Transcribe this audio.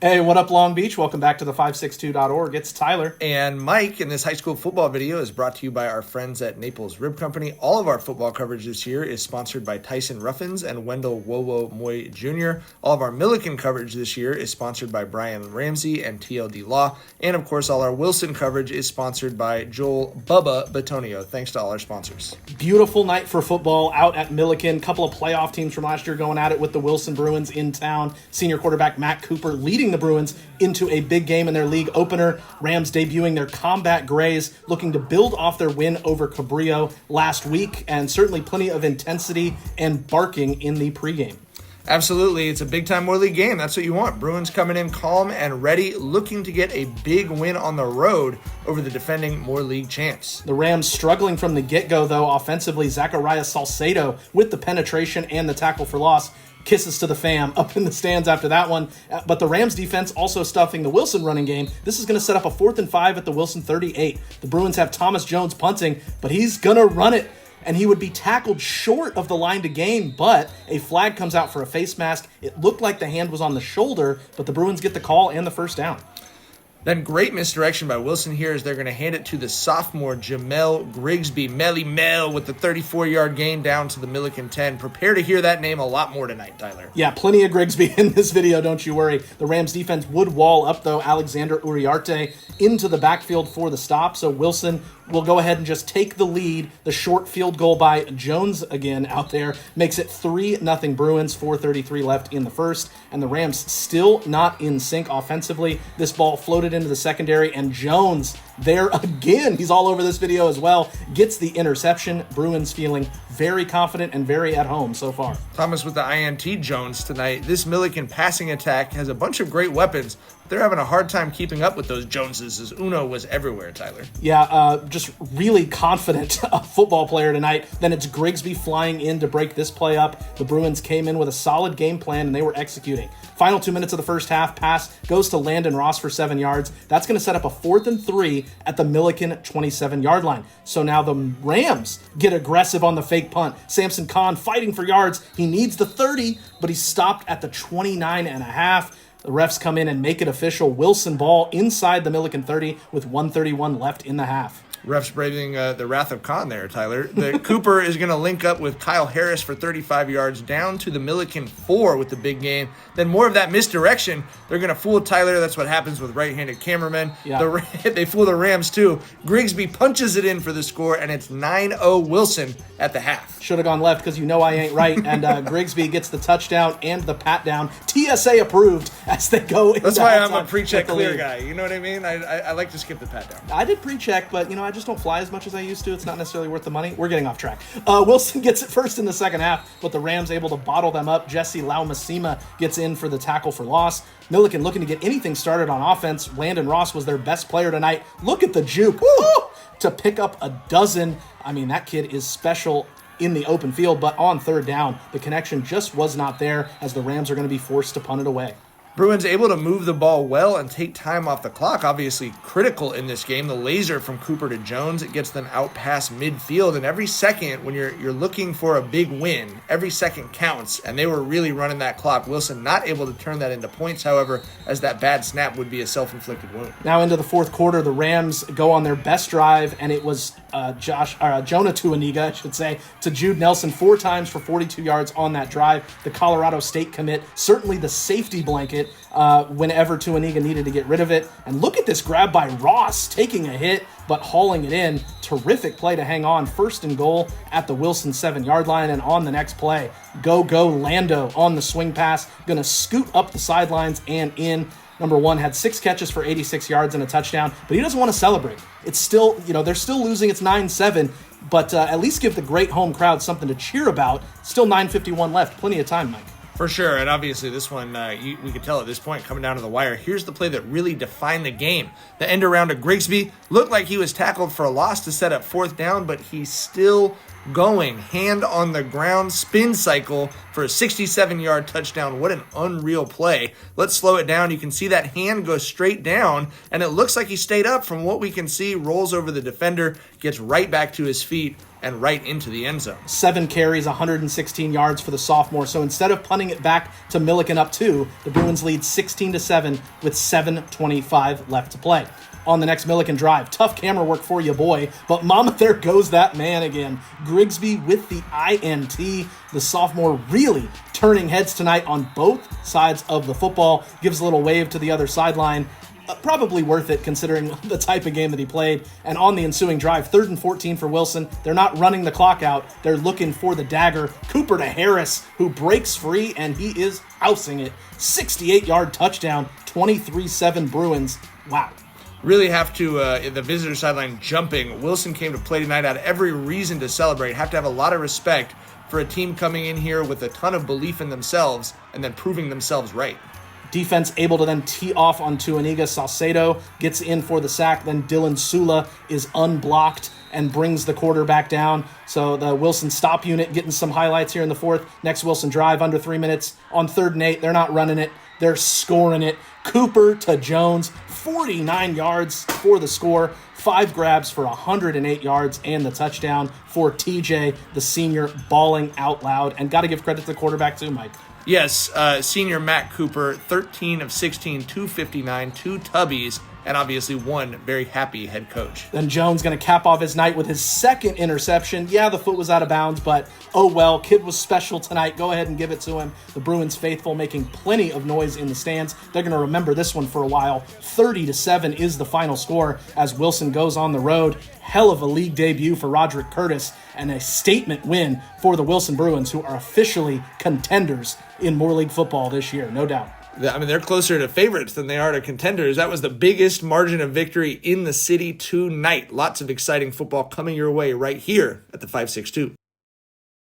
Hey, what up, Long Beach? Welcome back to the 562.org. It's Tyler. And Mike, and this high school football video is brought to you by our friends at Naples Rib Company. All of our football coverage this year is sponsored by Tyson Ruffins and Wendell Wowo Moy Jr. All of our Millikan coverage this year is sponsored by Brian Ramsey and TLD Law. And of course, all our Wilson coverage is sponsored by Joel Bubba Batonio. Thanks to all our sponsors. Beautiful night for football out at Millikan. Couple of playoff teams from last year going at it with the Wilson Bruins in town. Senior quarterback Matt Cooper leading the Bruins into a big game in their league opener. Rams debuting their combat grays, looking to build off their win over Cabrillo last week, and certainly plenty of intensity and barking in the pregame. Absolutely. It's a big-time War League game. That's what you want. Bruins coming in calm and ready, looking to get a big win on the road over the defending War League champs. The Rams struggling from the get-go, though, offensively. Zachariah Salcedo with the penetration and the tackle for loss. Kisses to the fam up in the stands after that one. But the Rams defense also stuffing the Wilson running game. This is going to set up a 4th and 5 at the Wilson 38. The Bruins have Thomas Jones punting, but he's going to run it. And he would be tackled short of the line to gain, but a flag comes out for a face mask. It looked like the hand was on the shoulder, but the Bruins get the call and the first down. Then great misdirection by Wilson here as they're going to hand it to the sophomore Jamel Grigsby. Melly Mel with the 34-yard gain down to the Millikan 10. Prepare to hear that name a lot more tonight, Tyler. Yeah, plenty of Grigsby in this video, don't you worry. The Rams defense would wall up, though, Alexander Uriarte into the backfield for the stop. So Wilson will go ahead and just take the lead. The short field goal by Jones again out there makes it 3-0 Bruins, 4:33 left in the first. And the Rams still not in sync offensively. This ball floated into the secondary, and Jones there again. He's all over this video as well. Gets the interception. Bruins feeling very confident and very at home so far. Thomas with the INT Jones tonight. This Millikan passing attack has a bunch of great weapons. They're having a hard time keeping up with those Joneses as Uno was everywhere, Tyler. Yeah, just really confident football player tonight. Then it's Grigsby flying in to break this play up. The Bruins came in with a solid game plan, and they were executing. Final 2 minutes of the first half, pass goes to Landon Ross for 7 yards. That's going to set up a 4th and 3 at the Millikan 27-yard line. So now the Rams get aggressive on the fake punt. Samson Khan fighting for yards. He needs the 30, but he's stopped at the 29.5. The refs come in and make it official. Wilson ball inside the Millikan 30 with 1:31 left in the half. Refs braving the wrath of Khan there, Tyler. The Cooper is going to link up with Kyle Harris for 35 yards down to the Millikan 4 with the big game. Then more of that misdirection. They're going to fool Tyler. That's what happens with right-handed cameramen. Yeah. They fool the Rams too. Grigsby punches it in for the score, and it's 9-0 Wilson at the half. Should have gone left because you know I ain't right. And Grigsby gets the touchdown and the pat down. TSA approved as they go. That's why I'm a pre-check clear guy. You know what I mean? I like to skip the pat down. I did pre-check, but I just don't fly as much as I used to. It's not necessarily worth the money. We're getting off track. Wilson gets it first in the second half, but the Rams able to bottle them up. Jesse Laumasima gets in for the tackle for loss. Millikan looking to get anything started on offense. Landon Ross was their best player tonight. Look at the juke. Woo! To pick up a dozen. I mean, that kid is special in the open field, but on third down, the connection just was not there as the Rams are going to be forced to punt it away. Bruins able to move the ball well and take time off the clock. Obviously critical in this game. The laser from Cooper to Jones, it gets them out past midfield. And every second, when you're looking for a big win, every second counts. And they were really running that clock. Wilson not able to turn that into points, however, as that bad snap would be a self-inflicted wound. Now into the fourth quarter, the Rams go on their best drive, and it was Jonah Tuaniga, I should say, to Jude Nelson 4 times for 42 yards on that drive. The Colorado State commit, certainly the safety blanket whenever Tuaniga needed to get rid of it. And look at this grab by Ross, taking a hit, but hauling it in. Terrific play to hang on. 1st and goal at the Wilson 7-yard line, and on the next play, go Lando on the swing pass. Going to scoot up the sidelines and in. Number one had 6 catches for 86 yards and a touchdown, but he doesn't want to celebrate. It's still, they're still losing. It's 9-7, but at least give the great home crowd something to cheer about. Still 9:51 left. Plenty of time, Mike. For sure, and obviously this one, we could tell at this point, coming down to the wire, here's the play that really defined the game. The end around to Grigsby looked like he was tackled for a loss to set up 4th down, but he still going, hand on the ground, spin cycle for a 67-yard touchdown. What an unreal play. Let's slow it down. You can see that hand go straight down, and it looks like he stayed up. From what we can see, rolls over the defender, gets right back to his feet, and right into the end zone. 7 carries, 116 yards for the sophomore. So instead of punting it back to Millikan up 2, the Bruins lead 16-7 with 7:25 left to play. On the next Millikan drive, tough camera work for you, boy, but mama, there goes that man again. Grigsby with the INT. The sophomore really turning heads tonight on both sides of the football. Gives a little wave to the other sideline. Probably worth it considering the type of game that he played. And on the ensuing drive, 3rd and 14 for Wilson. They're not running the clock out. They're looking for the dagger. Cooper to Harris, who breaks free, and he is housing it. 68-yard touchdown, 23-7 Bruins. Wow. Really have to, the visitor sideline jumping. Wilson came to play tonight, had every reason to celebrate. Have to have a lot of respect for a team coming in here with a ton of belief in themselves and then proving themselves right. Defense able to then tee off on Tuaniga. Salcedo gets in for the sack. Then Dylan Sula is unblocked and brings the quarterback down. So the Wilson stop unit getting some highlights here in the fourth. Next Wilson drive under 3 minutes. On 3rd and 8, they're not running it. They're scoring it. Cooper to Jones, 49 yards for the score. 5 grabs for 108 yards and the touchdown for TJ, the senior, balling out loud. And got to give credit to the quarterback too, Mike. Yes, senior Matt Cooper, 13 of 16, 259, 2 tubbies, and obviously one very happy head coach. Then Jones going to cap off his night with his 2nd interception. Yeah, the foot was out of bounds, but oh well, kid was special tonight. Go ahead and give it to him. The Bruins faithful making plenty of noise in the stands. They're going to remember this one for a while. 30-7 is the final score as Wilson goes on the road. Hell of a league debut for Roderick Curtis and a statement win for the Wilson Bruins, who are officially contenders in Moore League football this year, no doubt. I mean, they're closer to favorites than they are to contenders. That was the biggest margin of victory in the city tonight. Lots of exciting football coming your way right here at the 562.